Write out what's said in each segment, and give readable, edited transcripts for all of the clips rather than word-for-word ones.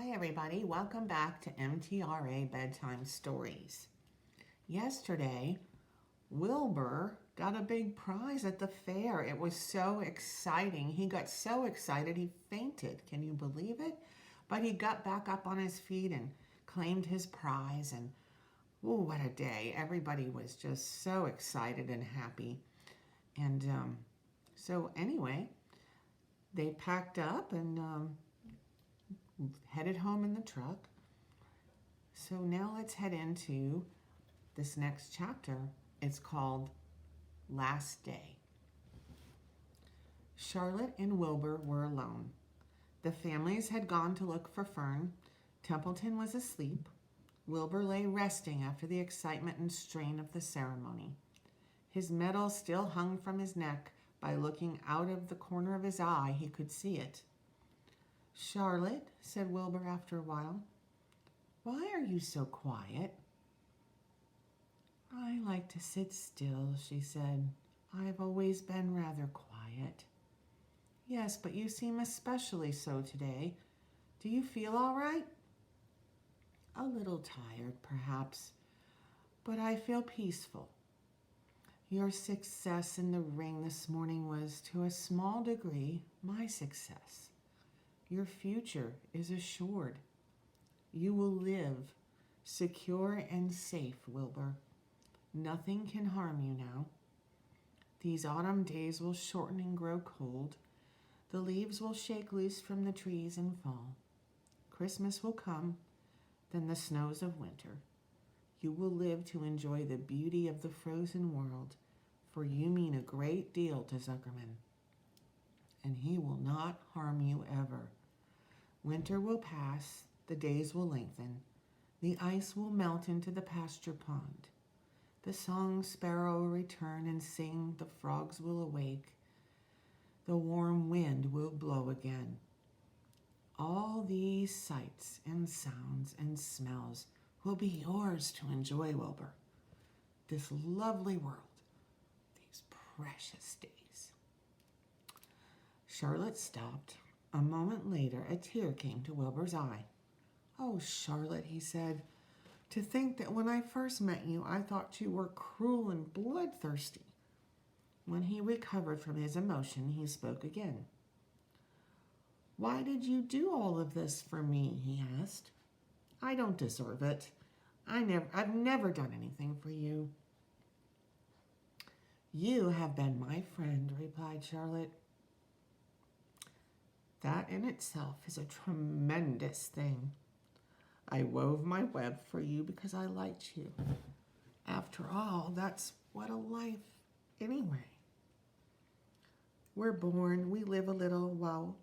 Hi everybody, welcome back to MTRA Bedtime Stories. Yesterday, Wilbur got a big prize at the fair. It was so exciting. He got so excited he fainted. Can you believe it? But he got back up on his feet and claimed his prize, and oh, what a day. Everybody was just so excited and happy. And so anyway, they packed up and headed home in the truck. So now let's head into this next chapter. It's called Last Day. Charlotte and Wilbur were alone. The families had gone to look for Fern. Templeton was asleep. Wilbur lay resting after the excitement and strain of the ceremony. His medal still hung from his neck. By looking out of the corner of his eye, he could see it. "Charlotte," said Wilbur after a while, "why are you so quiet?" "I like to sit still," she said. "I've always been rather quiet." "Yes, but you seem especially so today. Do you feel all right?" "A little tired, perhaps, but I feel peaceful. Your success in the ring this morning was, to a small degree, my success. Your future is assured. You will live, secure and safe, Wilbur. Nothing can harm you now. These autumn days will shorten and grow cold. The leaves will shake loose from the trees and fall. Christmas will come, then the snows of winter. You will live to enjoy the beauty of the frozen world, for you mean a great deal to Zuckerman, and he will not harm you ever. Winter will pass, the days will lengthen, the ice will melt into the pasture pond. The song sparrow will return and sing, the frogs will awake, the warm wind will blow again. All these sights and sounds and smells will be yours to enjoy, Wilbur. This lovely world, these precious days." Charlotte stopped. A moment later, a tear came to Wilbur's eye. "Oh, Charlotte," he said, "to think that when I first met you, I thought you were cruel and bloodthirsty." When he recovered from his emotion, he spoke again. "Why did you do all of this for me?" he asked. "I don't deserve it. I've never done anything for you." "You have been my friend," replied Charlotte. "That in itself is a tremendous thing. I wove my web for you because I liked you. After all, that's what a life anyway. We're born, we live a little while,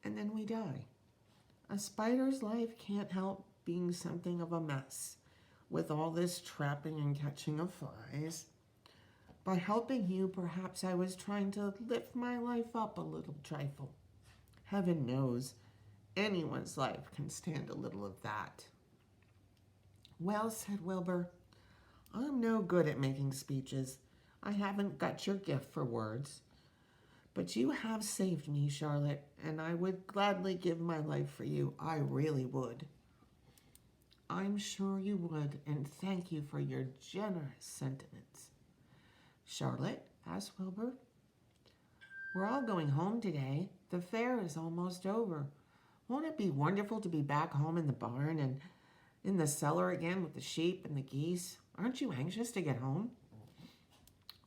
and then we die. A spider's life can't help being something of a mess with all this trapping and catching of flies. By helping you, perhaps I was trying to lift my life up a little trifle. Heaven knows, anyone's life can stand a little of that." "Well," said Wilbur, "I'm no good at making speeches. I haven't got your gift for words. But you have saved me, Charlotte, and I would gladly give my life for you. I really would." "I'm sure you would, and thank you for your generous sentiments." "Charlotte," asked Wilbur, "we're all going home today. The fair is almost over. Won't it be wonderful to be back home in the barn and in the cellar again with the sheep and the geese? Aren't you anxious to get home?"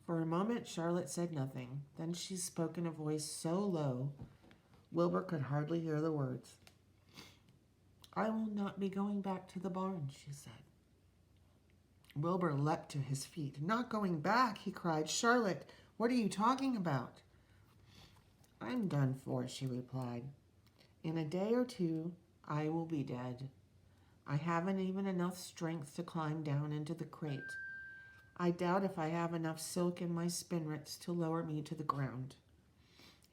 For a moment, Charlotte said nothing. Then she spoke in a voice so low, Wilbur could hardly hear the words. "I will not be going back to the barn," she said. Wilbur leapt to his feet. "Not going back?" he cried. "Charlotte, what are you talking about?" "I'm done for," she replied. "In a day or two, I will be dead. I haven't even enough strength to climb down into the crate. I doubt if I have enough silk in my spinnerets to lower me to the ground."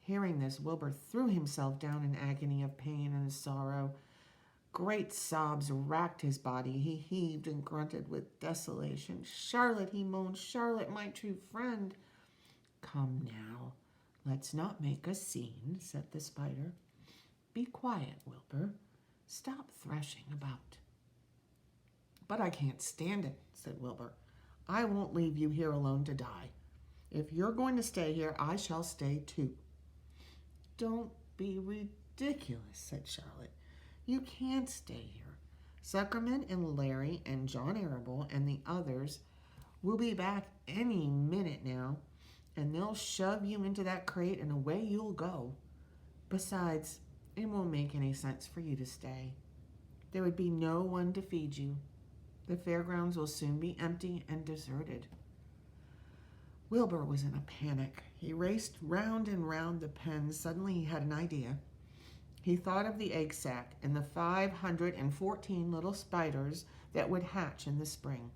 Hearing this, Wilbur threw himself down in agony of pain and sorrow. Great sobs racked his body. He heaved and grunted with desolation. "Charlotte," he moaned, "Charlotte, my true friend." "Come now, let's not make a scene," said the spider. "Be quiet, Wilbur. Stop threshing about. But I can't stand it, said Wilbur. I won't leave you here alone to die. If you're going to stay here, I shall stay too. Don't be ridiculous, said Charlotte. You can't stay here. Zuckerman and Larry and John Arable and the others will be back any minute now, and they'll shove you into that crate and away you'll go. Besides, it won't make any sense for you to stay. There would be no one to feed you. The fairgrounds will soon be empty and deserted. Wilbur was in a panic. He raced round and round the pen. Suddenly he had an idea. He thought of the egg sack and the 514 little spiders that would hatch in the spring.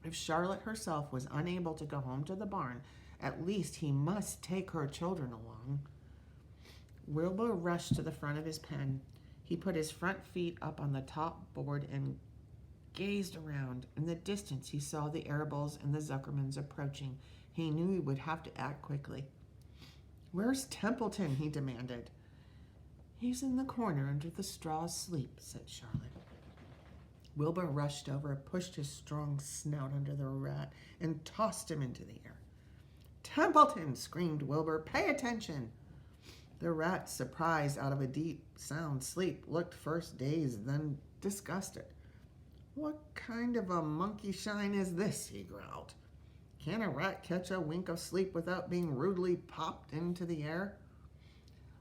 If Charlotte herself was unable to go home to the barn, at least he must take her children along. Wilbur rushed to the front of his pen. He put his front feet up on the top board and gazed around. In the distance, he saw the Arables and the Zuckermans approaching. He knew he would have to act quickly. "Where's Templeton?" he demanded. "He's in the corner under the straw asleep," said Charlotte. Wilbur rushed over, pushed his strong snout under the rat, and tossed him into the air. "Templeton!" screamed Wilbur. "Pay attention!" The rat, surprised out of a deep, sound sleep, looked first dazed, then disgusted. "What kind of a monkey shine is this?" he growled. "Can a rat catch a wink of sleep without being rudely popped into the air?"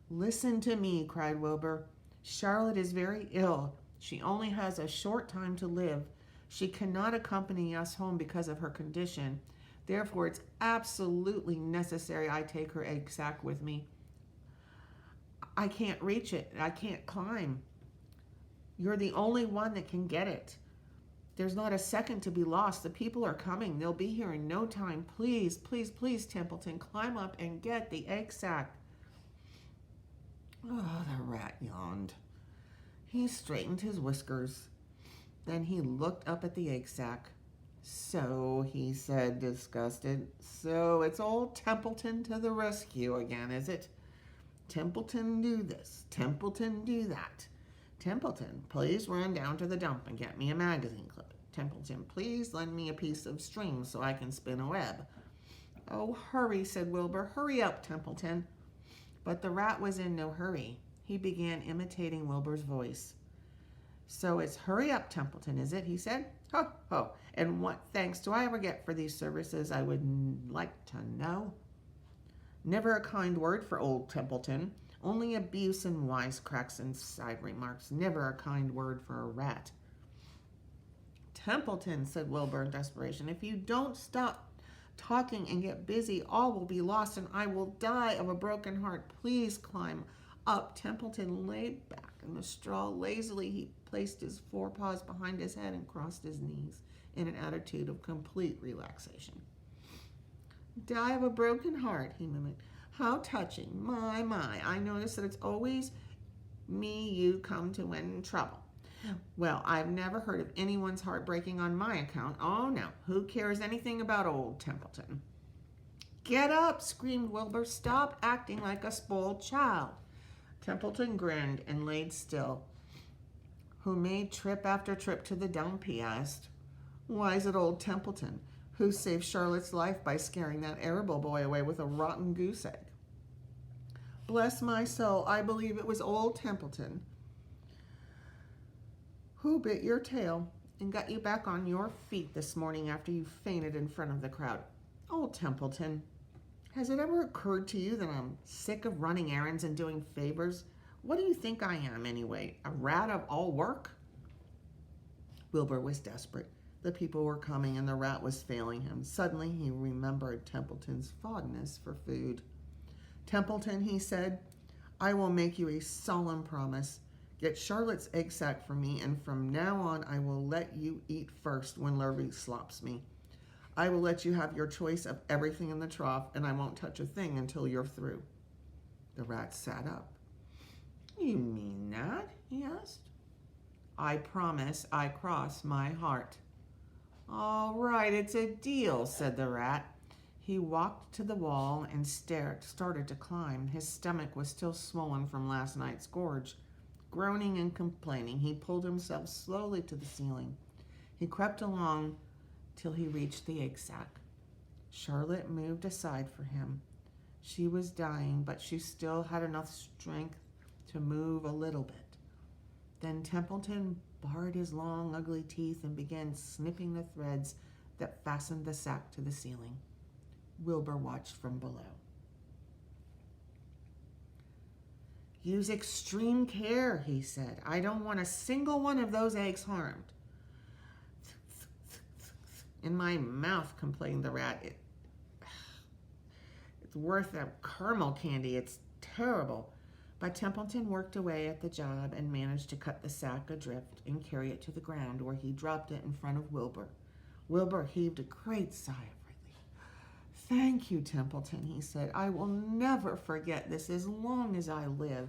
"Listen to me," cried Wilbur. "Charlotte is very ill. She only has a short time to live. She cannot accompany us home because of her condition. Therefore, it's absolutely necessary I take her egg sack with me. I can't reach it. I can't climb. You're the only one that can get it. There's not a second to be lost. The people are coming. They'll be here in no time. Please, please, please, Templeton, climb up and get the egg sack." Oh, the rat yawned. He straightened his whiskers. Then he looked up at the egg sack. "So," he said, disgusted, "so it's old Templeton to the rescue again, is it? Templeton do this, Templeton do that. Templeton, please run down to the dump and get me a magazine clip. Templeton, please lend me a piece of string so I can spin a web." "Oh, hurry," said Wilbur. "Hurry up, Templeton." But the rat was in no hurry. He began imitating Wilbur's voice. "So it's hurry up, Templeton, is it?" he said. "Ho, ho. And what thanks do I ever get for these services, I would like to know?" Never a kind word for old Templeton. Only abuse and wisecracks and side remarks. Never a kind word for a rat. "Templeton," said Wilbur in desperation, "if you don't stop talking and get busy, all will be lost and I will die of a broken heart. Please climb up." Templeton lay back in the straw lazily. He placed his forepaws behind his head and crossed his knees in an attitude of complete relaxation. "Die of a broken heart," he mimicked. "How touching. My, I notice that it's always me you come to when in trouble. Well, I've never heard of anyone's heart breaking on my account. Oh, no. Who cares anything about old Templeton?" "Get up," screamed Wilbur. "Stop acting like a spoiled child." Templeton grinned and laid still. "Who made trip after trip to the dump?" he asked. "Why is it old Templeton, who saved Charlotte's life by scaring that Arable boy away with a rotten goose egg." "Bless my soul, I believe it was old Templeton who bit your tail and got you back on your feet this morning after you fainted in front of the crowd. Old Templeton, has it ever occurred to you that I'm sick of running errands and doing favors? What do you think I am, anyway? A rat of all work?" Wilbur was desperate. The people were coming and the rat was failing him. Suddenly he remembered Templeton's fondness for food. "Templeton," he said, "I will make you a solemn promise. Get Charlotte's egg sack for me, and from now on I will let you eat first when Larry slops me. I will let you have your choice of everything in the trough, and I won't touch a thing until you're through." The rat sat up. "You mean that?" he asked. "I promise. I cross my heart." "All right, it's a deal," said the rat. He walked to the wall and started to climb. His stomach was still swollen from last night's gorge. Groaning and complaining, he pulled himself slowly to the ceiling. He crept along till he reached the egg sack. Charlotte moved aside for him. She was dying, but she still had enough strength to move a little bit. Then Templeton bared his long, ugly teeth and began snipping the threads that fastened the sack to the ceiling. Wilbur watched from below. Use extreme care, he said. I don't want a single one of those eggs harmed. In my mouth, complained the rat. It's worth that caramel candy. It's terrible. But Templeton worked away at the job and managed to cut the sack adrift and carry it to the ground, where he dropped it in front of Wilbur. Wilbur heaved a great sigh of relief. Thank you, Templeton, he said. I will never forget this as long as I live.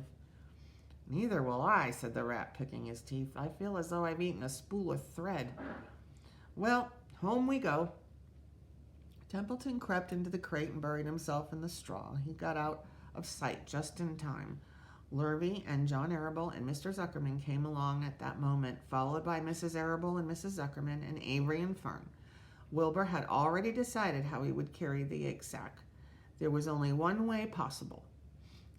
Neither will I, said the rat, picking his teeth. I feel as though I've eaten a spool of thread. Well, home we go. Templeton crept into the crate and buried himself in the straw. He got out of sight just in time. Lurvy and John Arable and Mr. Zuckerman came along at that moment, followed by Mrs. Arable and Mrs. Zuckerman and Avery and Fern. Wilbur had already decided how he would carry the egg sack. There was only one way possible.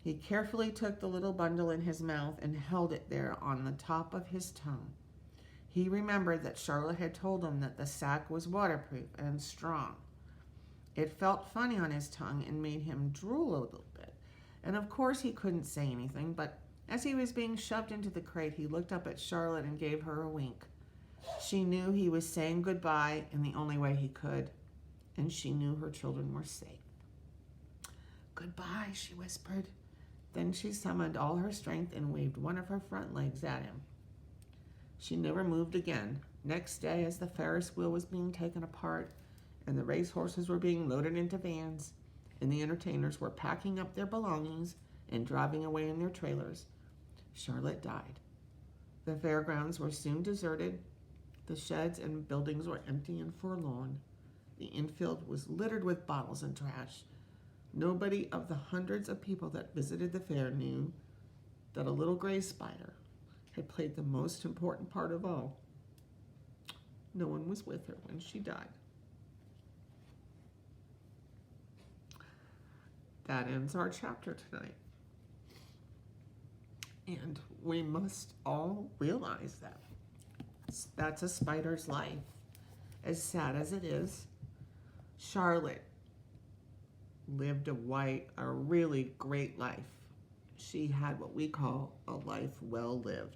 He carefully took the little bundle in his mouth and held it there on the top of his tongue. He remembered that Charlotte had told him that the sack was waterproof and strong. It felt funny on his tongue and made him drool a little bit. And of course he couldn't say anything, but as he was being shoved into the crate, he looked up at Charlotte and gave her a wink. She knew he was saying goodbye in the only way he could, and she knew her children were safe. Goodbye, she whispered. Then she summoned all her strength and waved one of her front legs at him. She never moved again. Next day, as the Ferris wheel was being taken apart and the racehorses were being loaded into vans and the entertainers were packing up their belongings and driving away in their trailers, Charlotte died. The fairgrounds were soon deserted. The sheds and buildings were empty and forlorn. The infield was littered with bottles and trash. Nobody of the hundreds of people that visited the fair knew that a little gray spider had played the most important part of all. No one was with her when she died. That ends our chapter tonight. And we must all realize that that's a spider's life. As sad as it is, Charlotte lived a really great life. She had what we call a life well lived.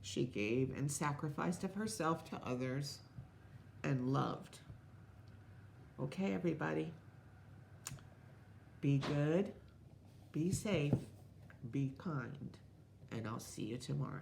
She gave and sacrificed of herself to others and loved. Okay, everybody. Be good, be safe, be kind, and I'll see you tomorrow.